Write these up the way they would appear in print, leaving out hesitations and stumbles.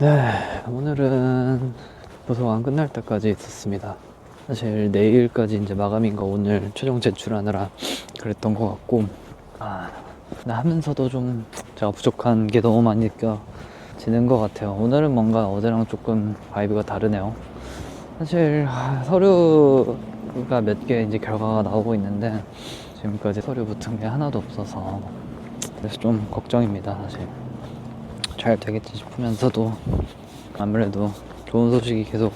네, 오늘은 도서관 끝날 때까지 있었습니다. 사실 내일까지 이제 마감인가 오늘 최종 제출하느라 그랬던 것 같고, 근데 하면서도 좀 제가 부족한 게 너무 많이 느껴지는 것 같아요. 오늘은 뭔가 어제랑 조금 바이브가 다르네요. 사실 서류가 몇 개 이제 결과가 나오고 있는데 지금까지 서류 붙은 게 하나도 없어서 그래서 좀 걱정입니다. 사실 잘 되겠지 싶으면서도 아무래도 좋은 소식이 계속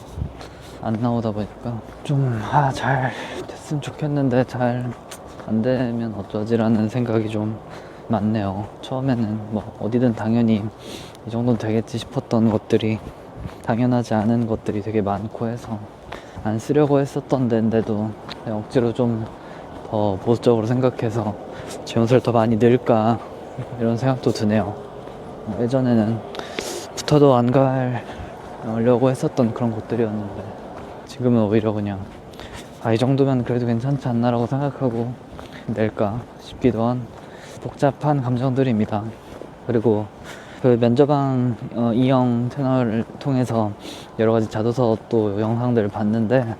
안 나오다 보니까 좀 잘 됐으면 좋겠는데 잘 안 되면 어쩌지라는 생각이 좀 많네요. 처음에는 뭐 어디든 당연히 이 정도는 되겠지 싶었던 것들이 당연하지 않은 것들이 되게 많고 해서 안 쓰려고 했었던 데인데도 억지로 좀 더 보수적으로 생각해서 지원서를 더 많이 넣을까 이런 생각도 드네요. 예전에는 붙어도 안 가려고 했었던 그런 곳들이었는데 지금은 오히려 그냥 이 정도면 그래도 괜찮지 않나 라고 생각하고 낼까 싶기도 한 복잡한 감정들입니다. 그리고 그 면접왕 이영 채널을 통해서 여러 가지 자소서 또 영상들을 봤는데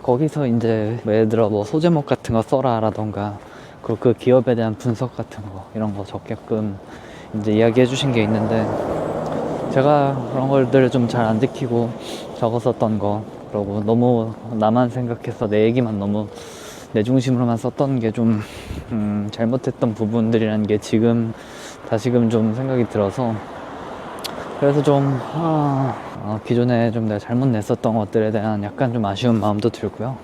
거기서 이제 예를 들어 뭐 소제목 같은 거 써라 라던가 그리고 그 기업에 대한 분석 같은 거 이런 거 적게끔 이제 이야기해 주신 게 있는데 제가 그런 걸들 좀 잘 안 지키고 적었었던 거, 그러고 너무 나만 생각해서 내 얘기만 너무 내 중심으로만 썼던 게 좀 잘못했던 부분들이라는 게 다시금 좀 생각이 들어서 그래서 좀 기존에 좀 내가 잘못 냈었던 것들에 대한 약간 좀 아쉬운 마음도 들고요.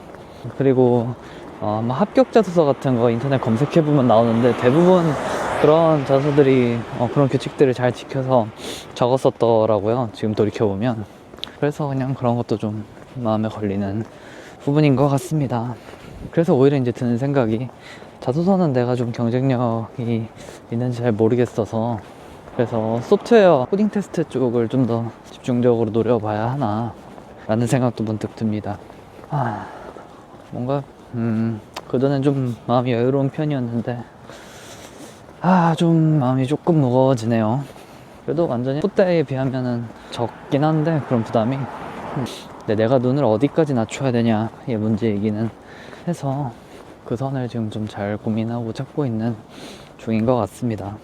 그리고 뭐 합격 자소서 같은 거 인터넷 검색해보면 나오는데 대부분 그런 자소서들이 그런 규칙들을 잘 지켜서 적었었더라고요. 지금 돌이켜보면. 그래서 그냥 그런 것도 좀 마음에 걸리는 부분인 것 같습니다. 그래서 오히려 이제 드는 생각이 자소서는 내가 좀 경쟁력이 있는지 잘 모르겠어서 그래서 소프트웨어 코딩 테스트 쪽을 좀 더 집중적으로 노려봐야 하나 라는 생각도 문득 듭니다. 뭔가 그전엔 좀 마음이 여유로운 편이었는데 좀 마음이 조금 무거워지네요. 그래도 완전히 그때에 비하면은 적긴 한데 그런 부담이 근데 내가 눈을 어디까지 낮춰야 되냐의 문제이기는 해서 그 선을 지금 좀 잘 고민하고 찾고 있는 중인 것 같습니다.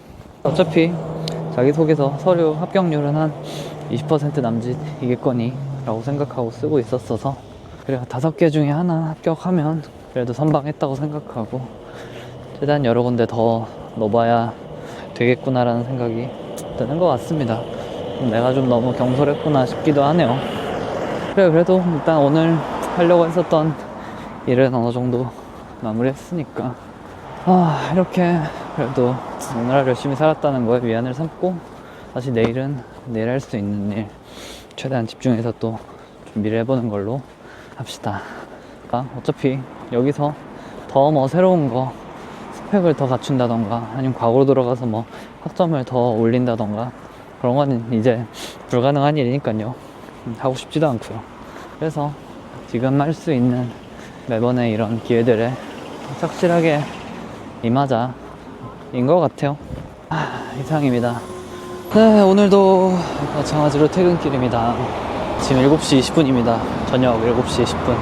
어차피 자기소개서 서류 합격률은 한 20% 남짓이겠거니 라고 생각하고 쓰고 있었어서 그래 5개 중에 하나 합격하면 그래도 선방했다고 생각하고 최대한 여러 군데 더 넣어봐야 되겠구나 라는 생각이 드는 것 같습니다. 내가 좀 너무 경솔했구나 싶기도 하네요. 그래도 일단 오늘 하려고 했었던 일은 어느 정도 마무리했으니까 이렇게 그래도 오늘 하루 열심히 살았다는 거에 위안을 삼고 다시 내일은 내일 할 수 있는 일 최대한 집중해서 또 준비를 해보는 걸로 합시다. 어차피 여기서 더 뭐 새로운 거 스펙을 더 갖춘다던가 아니면 과거로 들어가서 뭐 학점을 더 올린다던가 그런 거는 이제 불가능한 일이니까요. 하고 싶지도 않고요. 그래서 지금 할 수 있는 매번의 이런 기회들에 착실하게 임하자 인 것 같아요. 이상입니다. 네, 오늘도 마찬가지로 퇴근길입니다. 지금 7시 20분입니다. 저녁 7시 10분.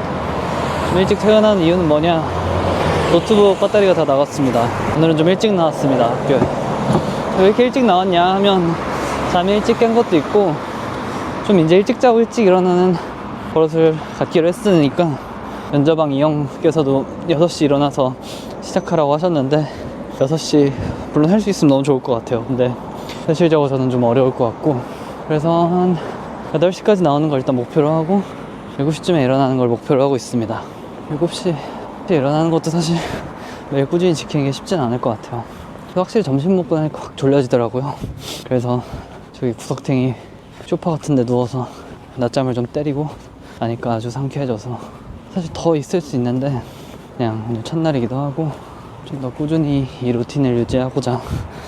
좀 일찍 퇴근하는 이유는 뭐냐? 노트북 배터리가 다 나갔습니다. 오늘은 좀 일찍 나왔습니다, 학교에. 왜 이렇게 일찍 나왔냐 하면 잠이 일찍 깬 것도 있고 좀 이제 일찍 자고 일찍 일어나는 버릇을 갖기로 했으니까 면접왕 이형께서도 6시 일어나서 시작하라고 하셨는데 6시 물론 할 수 있으면 너무 좋을 것 같아요. 근데 현실적으로 저는 좀 어려울 것 같고 그래서 한 8시까지 나오는 걸 일단 목표로 하고 7시쯤에 일어나는 걸 목표로 하고 있습니다. 7시에 일어나는 것도 사실 매일 꾸준히 지키는 게 쉽진 않을 것 같아요. 확실히 점심 먹고 나니까 확 졸려지더라고요. 그래서 저기 구석탱이 소파 같은 데 누워서 낮잠을 좀 때리고 나니까 아주 상쾌해져서 사실 더 있을 수 있는데 그냥 오늘 첫날이기도 하고 좀 더 꾸준히 이 루틴을 유지하고자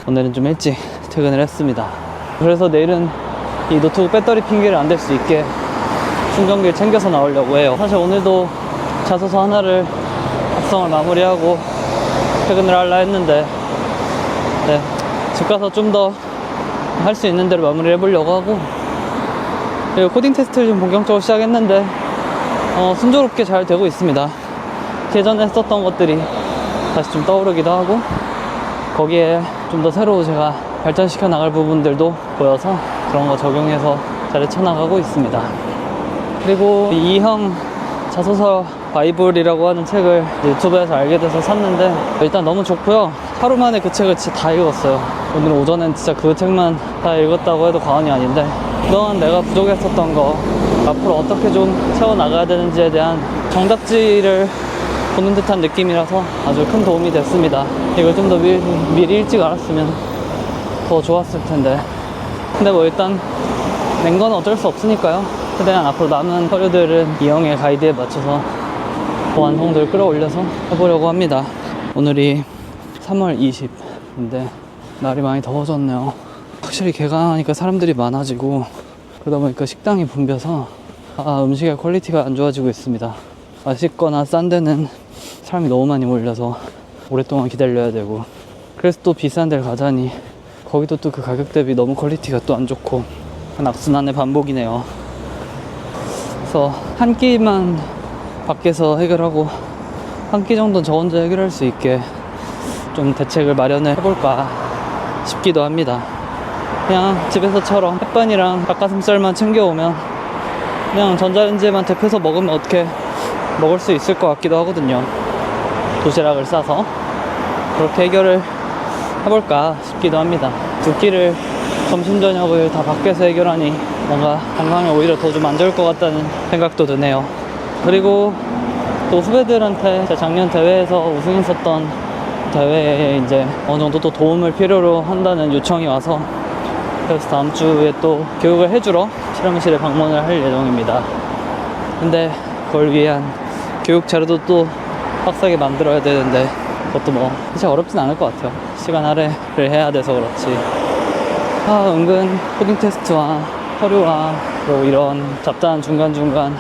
오늘은 좀 일찍 퇴근을 했습니다. 그래서 내일은 이 노트북 배터리 핑계를 안 댈 수 있게 충전기를 챙겨서 나오려고 해요. 사실 오늘도 자소서 하나를 작성을 마무리하고 퇴근을 하려 했는데 집 가서 좀 더 할 수 있는 대로 마무리를 해보려고 하고 그리고 코딩 테스트를 좀 본격적으로 시작했는데 순조롭게 잘 되고 있습니다. 예전에 했었던 것들이 다시 좀 떠오르기도 하고, 거기에 좀 더 새로 제가 발전시켜 나갈 부분들도 보여서 그런 거 적용해서 잘 헤쳐나가고 있습니다. 그리고 이형 자소서 바이블이라고 하는 책을 유튜브에서 알게 돼서 샀는데, 일단 너무 좋고요. 하루 만에 그 책을 진짜 다 읽었어요. 오늘 오전엔 진짜 그 책만 다 읽었다고 해도 과언이 아닌데, 그동안 내가 부족했었던 거, 앞으로 어떻게 좀 채워나가야 되는지에 대한 정답지를 보는 듯한 느낌이라서 아주 큰 도움이 됐습니다. 이걸 좀 더 미리 일찍 알았으면 더 좋았을 텐데, 근데 뭐 일단 낸 건 어쩔 수 없으니까요. 최대한 앞으로 남은 서류들은 이형의 가이드에 맞춰서 완성도를 끌어올려서 해보려고 합니다. 오늘이 3월 20인데 날이 많이 더워졌네요. 확실히 개강하니까 사람들이 많아지고, 그러다 보니까 식당이 붐벼서 음식의 퀄리티가 안 좋아지고 있습니다. 맛있거나 싼 데는 사람이 너무 많이 몰려서 오랫동안 기다려야 되고, 그래서 또 비싼 데를 가자니 거기도 또 그 가격 대비 너무 퀄리티가 또 안 좋고, 악순환의 반복이네요. 그래서 한 끼만 밖에서 해결하고 한 끼 정도는 저 혼자 해결할 수 있게 좀 대책을 마련을 해볼까 싶기도 합니다. 그냥 집에서처럼 햇반이랑 닭가슴살만 챙겨오면 그냥 전자레인지에만 데펴서 먹으면 어떻게 먹을 수 있을 것 같기도 하거든요. 도시락을 싸서 그렇게 해결을 해볼까 싶기도 합니다. 두 끼를 점심 저녁을 다 밖에서 해결하니 뭔가 건강에 오히려 더 좀 안 좋을 것 같다는 생각도 드네요. 그리고 또 후배들한테 작년 대회에서 우승했었던 대회에 이제 어느 정도 또 도움을 필요로 한다는 요청이 와서, 그래서 다음 주에 또 교육을 해주러 실험실에 방문을 할 예정입니다. 근데 그걸 위한 교육 자료도 또 빡세게 만들어야 되는데, 그것도 뭐 진짜 어렵진 않을 것 같아요. 시간 할애를 해야 돼서 그렇지. 은근 코딩 테스트와 서류와 뭐 이런 잡다한 중간중간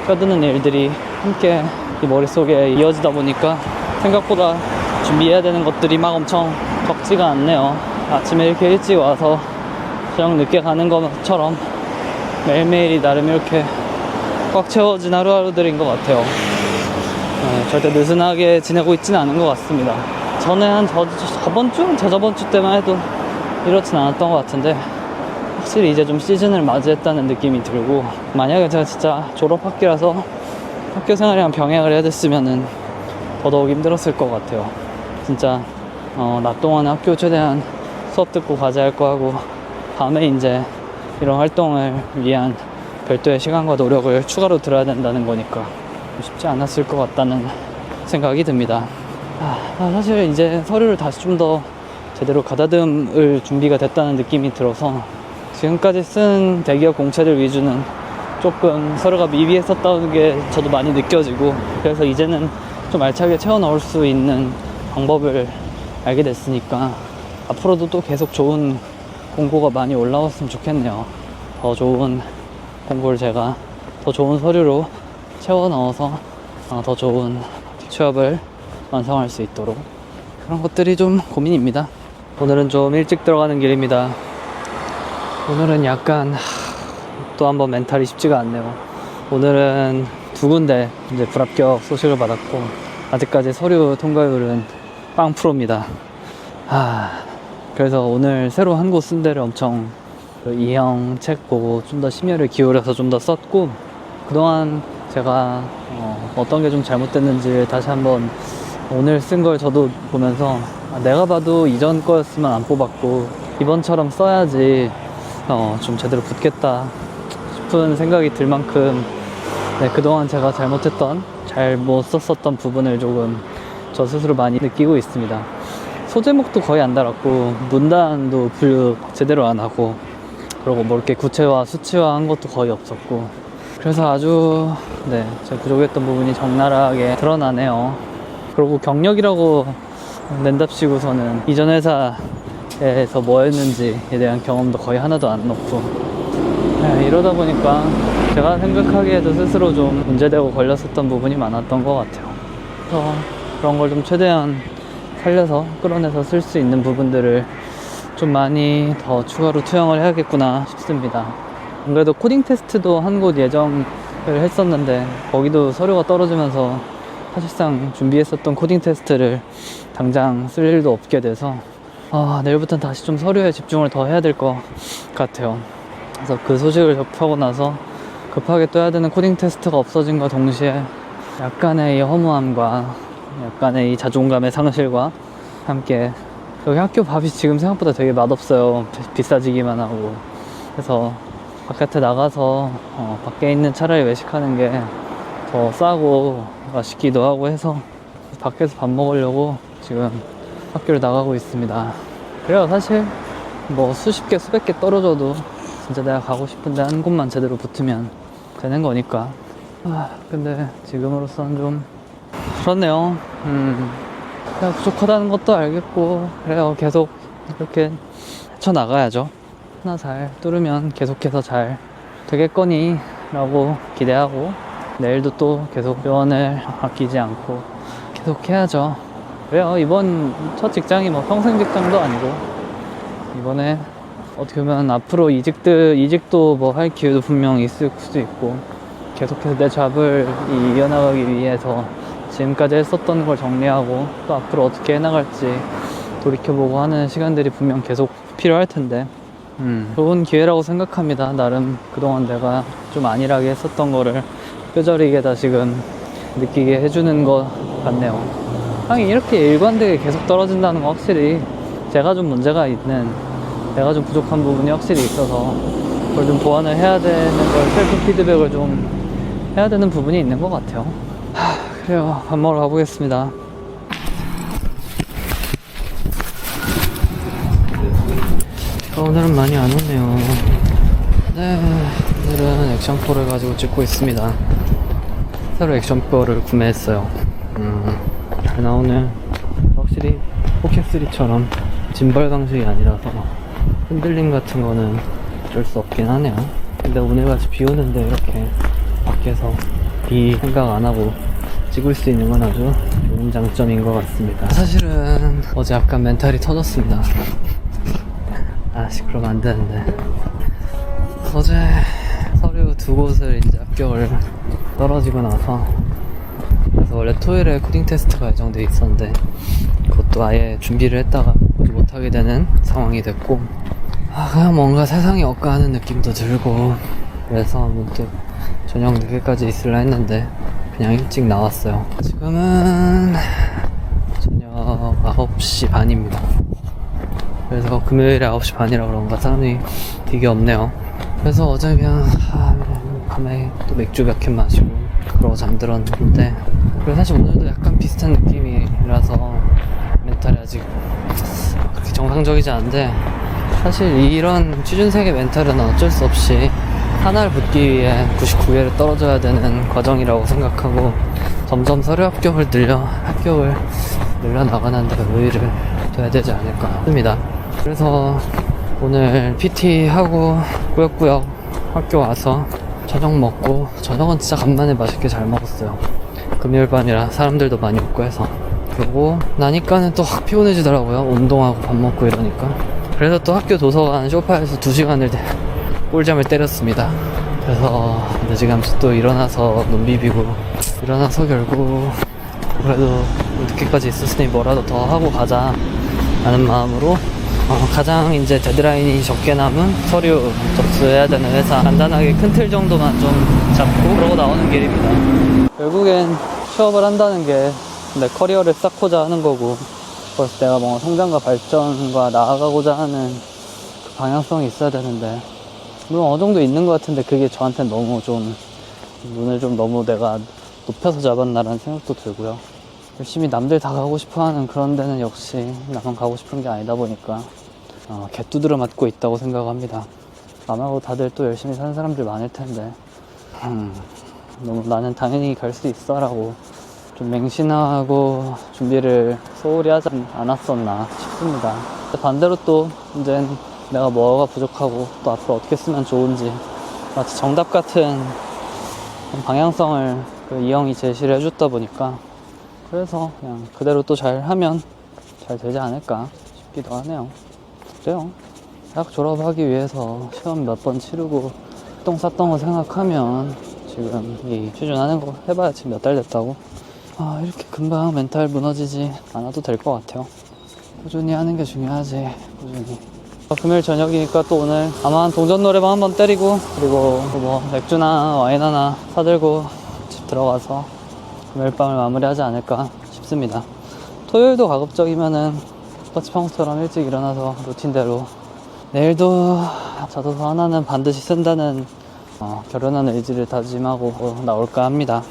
껴드는 일들이 함께 이 머릿속에 이어지다 보니까 생각보다 준비해야 되는 것들이 막 엄청 적지가 않네요. 아침에 이렇게 일찍 와서 저녁 늦게 가는 것처럼 매일매일이 나름 이렇게 꽉 채워진 하루하루들인 것 같아요. 절대 느슨하게 지내고 있지는 않은 것 같습니다. 전에 한 저번 주? 저저번 주 때만 해도 이렇진 않았던 것 같은데, 확실히 이제 좀 시즌을 맞이했다는 느낌이 들고, 만약에 제가 진짜 졸업학기라서 학교 생활이랑 병행을 해야 됐으면은 더더욱 힘들었을 것 같아요. 진짜 낮 동안 학교 최대한 수업 듣고 과제할 거 하고, 밤에 이제 이런 활동을 위한 별도의 시간과 노력을 추가로 들어야 된다는 거니까 쉽지 않았을 것 같다는 생각이 듭니다. 사실 이제 서류를 다시 좀 더 제대로 가다듬을 준비가 됐다는 느낌이 들어서, 지금까지 쓴 대기업 공채들 위주는 조금 서류가 미비했었다는 게 저도 많이 느껴지고, 그래서 이제는 좀 알차게 채워 넣을 수 있는 방법을 알게 됐으니까 앞으로도 또 계속 좋은 공고가 많이 올라왔으면 좋겠네요. 더 좋은 공고를 제가 더 좋은 서류로 채워 넣어서 더 좋은 취업을 완성할 수 있도록, 그런 것들이 좀 고민입니다. 오늘은 좀 일찍 들어가는 길입니다. 오늘은 약간 또 한번 멘탈이 쉽지가 않네요. 오늘은 2군데 이제 불합격 소식을 받았고, 아직까지 서류 통과율은 0%입니다. 그래서 오늘 새로 한 곳 쓴 데를 엄청 이형 책 보고 좀 더 심혈을 기울여서 좀 더 썼고, 그동안 제가 어떤 게 좀 잘못됐는지 다시 한번 오늘 쓴 걸 저도 보면서, 내가 봐도 이전 거였으면 안 뽑았고 이번처럼 써야지 좀 제대로 붙겠다 싶은 생각이 들 만큼, 그동안 제가 잘못했던, 잘못 썼었던 부분을 조금 저 스스로 많이 느끼고 있습니다. 소제목도 거의 안 달았고, 문단도 분류 제대로 안 하고, 그리고 뭐 이렇게 구체화, 수치화한 것도 거의 없었고, 그래서 아주 제가 부족했던 부분이 적나라하게 드러나네요. 그리고 경력이라고 낸답시고서는 이전 회사에서 뭐 했는지에 대한 경험도 거의 하나도 안 넣고, 이러다 보니까 제가 생각하기에도 스스로 좀 문제되고 걸렸었던 부분이 많았던 것 같아요. 그래서 그런 걸 좀 최대한 살려서 끌어내서 쓸 수 있는 부분들을 좀 많이 더 추가로 투영을 해야겠구나 싶습니다. 안 그래도 코딩 테스트도 한 곳 예정을 했었는데 거기도 서류가 떨어지면서 사실상 준비했었던 코딩 테스트를 당장 쓸 일도 없게 돼서 내일부터는 다시 좀 서류에 집중을 더 해야 될 것 같아요. 그래서 그 소식을 접하고 나서 급하게 또 해야 되는 코딩 테스트가 없어진과 동시에 약간의 이 허무함과 약간의 이 자존감의 상실과 함께 여기 학교 밥이 지금 생각보다 되게 맛없어요. 비싸지기만 하고. 그래서 바깥에 나가서 밖에 있는 차라리 외식하는 게 더 싸고 맛있기도 하고 해서 밖에서 밥 먹으려고 지금 학교를 나가고 있습니다. 그래요. 사실 뭐 수십 개 수백 개 떨어져도 진짜 내가 가고 싶은데 한 곳만 제대로 붙으면 되는 거니까. 근데 지금으로서는 좀 그렇네요. 그냥 부족하다는 것도 알겠고, 그래요. 계속 이렇게 헤쳐나가야죠. 하나 잘 뚫으면 계속해서 잘 되겠거니 라고 기대하고, 내일도 또 계속 표현을 아끼지 않고 계속 해야죠. 그래요. 이번 첫 직장이 뭐 평생 직장도 아니고, 이번에 어떻게 보면 앞으로 이직도 뭐 할 기회도 분명 있을 수도 있고, 계속해서 내 잡을 이어나가기 위해서 지금까지 했었던 걸 정리하고 또 앞으로 어떻게 해나갈지 돌이켜보고 하는 시간들이 분명 계속 필요할 텐데, 좋은 기회라고 생각합니다. 나름 그동안 내가 좀 안일하게 했었던 거를 뼈저리게 다시금 느끼게 해주는 것 같네요. 하긴 이렇게 일관되게 계속 떨어진다는 건 확실히 제가 좀 문제가 있는, 내가 좀 부족한 부분이 확실히 있어서 그걸 좀 보완을 해야 되는 걸, 셀프 피드백을 좀 해야 되는 부분이 있는 것 같아요. 그래요. 밥 먹으러 가보겠습니다. 오늘은 많이 안 오네요. 네, 오늘은 액션4를 가지고 찍고 있습니다. 새로 액션4를 구매했어요. 잘 나오네. 확실히 포켓3처럼 짐벌 방식이 아니라서 흔들림 같은 거는 어쩔 수 없긴 하네요. 근데 오늘같이 비 오는데 이렇게 밖에서 비 생각 안 하고 찍을 수 있는 건 아주 좋은 장점인 것 같습니다. 사실은 어제 약간 멘탈이 터졌습니다. 그러면 안 되는데. 어제 서류 두 곳을 이제 합격을 떨어지고 나서, 그래서 원래 토요일에 코딩 테스트가 예정돼 있었는데 그것도 아예 준비를 했다가 못하게 되는 상황이 됐고, 그냥 뭔가 세상이 억가하는 느낌도 들고, 그래서 문득 저녁 늦게까지 있으려 했는데 그냥 일찍 나왔어요. 지금은 저녁 9시 반입니다. 그래서 금요일에 9시 반이라 그런가 사람이 되게 없네요. 그래서 어제 그냥 밤에 또 맥주 몇 캔 마시고 그러고 잠들었는데, 그리고 사실 오늘도 약간 비슷한 느낌이라서 멘탈이 아직 그렇게 정상적이지 않은데, 사실 이런 취준생의 멘탈은 어쩔 수 없이 하나를 붙기 위해 99회를 떨어져야 되는 과정이라고 생각하고, 점점 서류 합격을 늘려나가는 데 의의를 둬야 되지 않을까 합니다. 그래서 오늘 PT 하고 꾸역꾸역 학교 와서 저녁 먹고, 저녁은 진짜 간만에 맛있게 잘 먹었어요. 금요일 밤이라 사람들도 많이 없고 해서. 그러고 나니까는 또 확 피곤해지더라고요. 운동하고 밥 먹고 이러니까. 그래서 또 학교 도서관 소파에서 2시간을 꿀잠을 때렸습니다. 그래서 늦어지감서 또 일어나서 눈 비비고, 일어나서 결국 그래도 늦게까지 있었으니 뭐라도 더 하고 가자 라는 마음으로 가장 이제 데드라인이 적게 남은 서류 접수해야 되는 회사 간단하게 큰 틀 정도만 좀 잡고 그러고 나오는 길입니다. 결국엔 취업을 한다는 게 내 커리어를 쌓고자 하는 거고, 그래서 내가 뭔가 성장과 발전과 나아가고자 하는 그 방향성이 있어야 되는데, 물론 어느 정도 있는 것 같은데 그게 저한테는 너무 좀 눈을 좀 너무 내가 높여서 잡았나라는 생각도 들고요. 열심히 남들 다 가고 싶어하는 그런 데는 역시 나만 가고 싶은 게 아니다 보니까 개두드려 맞고 있다고 생각합니다. 남하고 다들 또 열심히 사는 사람들 많을 텐데 너무 나는 당연히 갈 수 있어 라고 좀 맹신하고 준비를 소홀히 하지 않았었나 싶습니다. 반대로 또 이제 내가 뭐가 부족하고 또 앞으로 어떻게 쓰면 좋은지 마치 정답 같은 방향성을 이 형이 제시를 해줬다 보니까, 그래서 그냥 그대로 또 잘하면 잘 되지 않을까 싶기도 하네요. 그래요. 대학 졸업하기 위해서 시험 몇 번 치르고 똥 쌌던 거 생각하면 지금 이 취준하는 거 해봐야 지금 몇 달 됐다고. 이렇게 금방 멘탈 무너지지 않아도 될 것 같아요. 꾸준히 하는 게 중요하지. 꾸준히. 금요일 저녁이니까 또 오늘 아마 동전 노래방 한번 때리고, 그리고 뭐 맥주나 와인 하나 사들고 집 들어가서 금요일 밤을 마무리하지 않을까 싶습니다. 토요일도 가급적이면은 똑같이 평소처럼 일찍 일어나서 루틴대로 내일도 자소서 하나는 반드시 쓴다는 결연한 의지를 다짐하고 나올까 합니다.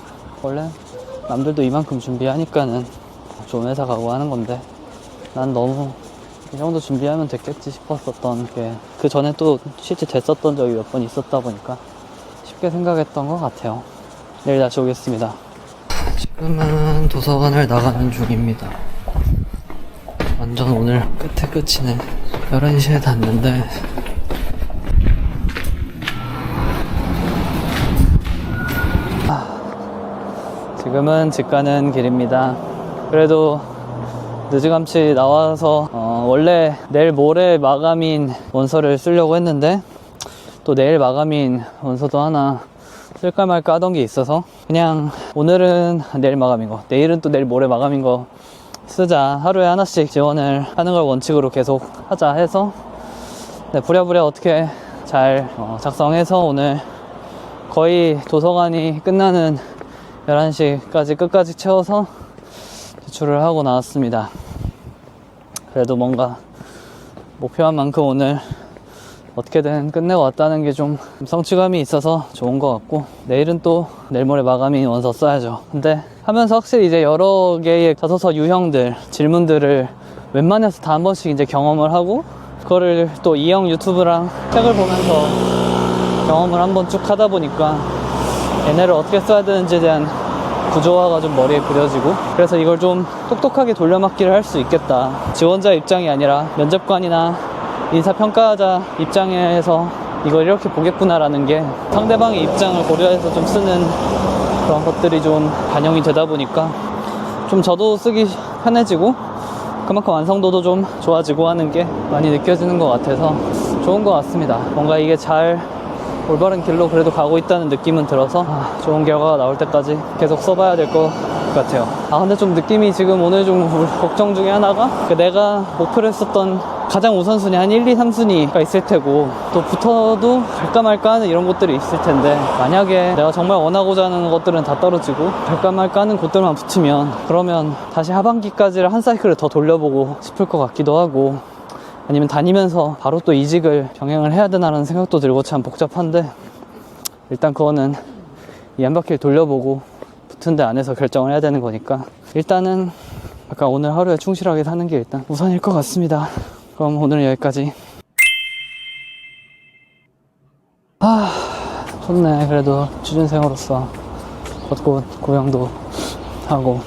원래 남들도 이만큼 준비하니까는 좋은 회사 가고 하는 건데, 난 너무 이 정도 준비하면 됐겠지 싶었었던 게, 그 전에 또 실제 됐었던 적이 몇 번 있었다 보니까 쉽게 생각했던 것 같아요. 내일 다시 오겠습니다. 지금은 도서관을 나가는 중입니다. 완전 오늘 끝에 끝이네. 11시에 닫는데 지금은 집 가는 길입니다. 그래도 늦지감치 나와서 원래 내일 모레 마감인 원서를 쓰려고 했는데, 또 내일 마감인 원서도 하나 쓸까 말까 하던 게 있어서 그냥 오늘은 내일 마감인 거, 내일은 또 내일 모레 마감인 거 쓰자, 하루에 하나씩 지원을 하는 걸 원칙으로 계속 하자 해서 부랴부랴 어떻게 잘 작성해서 오늘 거의 도서관이 끝나는 11시까지 끝까지 채워서 제출을 하고 나왔습니다. 그래도 뭔가 목표한 만큼 오늘 어떻게든 끝내고 왔다는 게 좀 성취감이 있어서 좋은 것 같고, 내일은 또 내일 모레 마감인 원서 써야죠. 근데 하면서 확실히 이제 여러 개의 자소서 유형들, 질문들을 웬만해서 다 한 번씩 이제 경험을 하고, 그거를 또 이형 유튜브랑 책을 보면서 경험을 한번 쭉 하다 보니까 얘네를 어떻게 써야 되는지에 대한 구조화가 좀 머리에 그려지고, 그래서 이걸 좀 똑똑하게 돌려막기를 할 수 있겠다. 지원자 입장이 아니라 면접관이나 인사평가자 입장에서 이걸 이렇게 보겠구나라는 게 상대방의 입장을 고려해서 좀 쓰는 그런 것들이 좀 반영이 되다 보니까 좀 저도 쓰기 편해지고, 그만큼 완성도도 좀 좋아지고 하는 게 많이 느껴지는 것 같아서 좋은 것 같습니다. 뭔가 이게 잘 올바른 길로 그래도 가고 있다는 느낌은 들어서 좋은 결과가 나올 때까지 계속 써봐야 될 것 같아요. 근데 좀 느낌이 지금 오늘 좀 걱정 중에 하나가, 내가 목표로 했었던 가장 우선순위 한 1, 2, 3순위가 있을 테고, 또 붙어도 갈까 말까 하는 이런 것들이 있을 텐데, 만약에 내가 정말 원하고자 하는 것들은 다 떨어지고 갈까 말까 하는 곳들만 붙으면, 그러면 다시 하반기까지를 한 사이클을 더 돌려보고 싶을 것 같기도 하고, 아니면 다니면서 바로 또 이직을 병행을 해야 되나라는 생각도 들고 참 복잡한데, 일단 그거는 이 한 바퀴를 돌려보고 붙은 데 안에서 결정을 해야 되는 거니까, 일단은 약간 오늘 하루에 충실하게 사는 게 일단 우선일 것 같습니다. 그럼 오늘은 여기까지. 좋네. 그래도 취준생으로서 벚꽃 구경도 하고